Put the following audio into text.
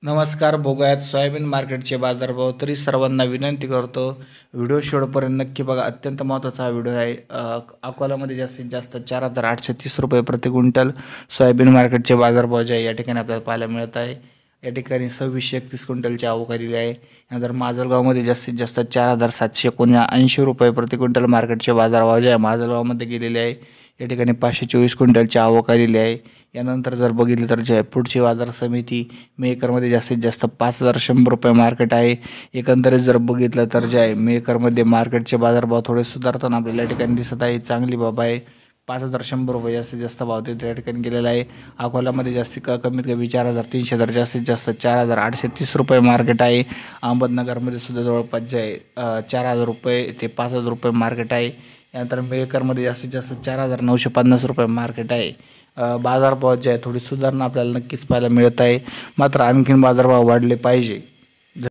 नमस्कार. बघूयात सोयाबीन मार्केटचे बाजारभाव. तरी सर्वांना विनंती करतो, व्हिडिओ शेवटपर्यंत नक्की बघा. अत्यंत महत्त्वाचा हा व्हिडिओ आहे. अकोल्यामध्ये जास्तीत जास्त 4,830 रुपये प्रति क्विंटल सोयाबीन मार्केटचे बाजारभाव जे आहे या ठिकाणी आपल्याला पाहायला मिळत आहे. या ठिकाणी 2631 क्विंटलची आवक आलेली आहे. यानंतर माजलगावमध्ये जास्तीत जास्त 4,779 रुपये प्रति क्विंटल मार्केटचे बाजारभाव जे आहे माजलगावमध्ये गेलेले आहे. या ठिकाणी 524 क्विंटलची आवक आलेली आहे. यानंतर जर बघितलं तर जे आहे पुढची बाजार समिती मेकरमध्ये जास्तीत जास्त 5,100 रुपये मार्केट आहे. एकंदरीत जर बघितलं तर जे आहे मेकरमध्ये मार्केटचे बाजारभाव थोडे सुधारताना आपल्याला या ठिकाणी दिसत आहे. चांगली बाब आहे. 5,100 रुपये जास्तीत जास्त भाव ते त्या ठिकाणी गेलेला आहे. अकोल्यामध्ये कमीत कमी 4,300 तर जास्तीत जास्त 4,830 रुपये मार्केट आहे. अहमदनगरमध्ये सुद्धा जवळपास जे आहे 4,000 रुपये ते 5,000 रुपये मार्केट आहे. यानंतर मेकरमध्ये जास्तीत जास्त 4,950 रुपये मार्केट आहे. बाजारभाव जे आहे थोडी सुधारणा आपल्याला नक्कीच पाहायला मिळत आहे. मात्र आणखीन बाजारभाव वाढले पाहिजे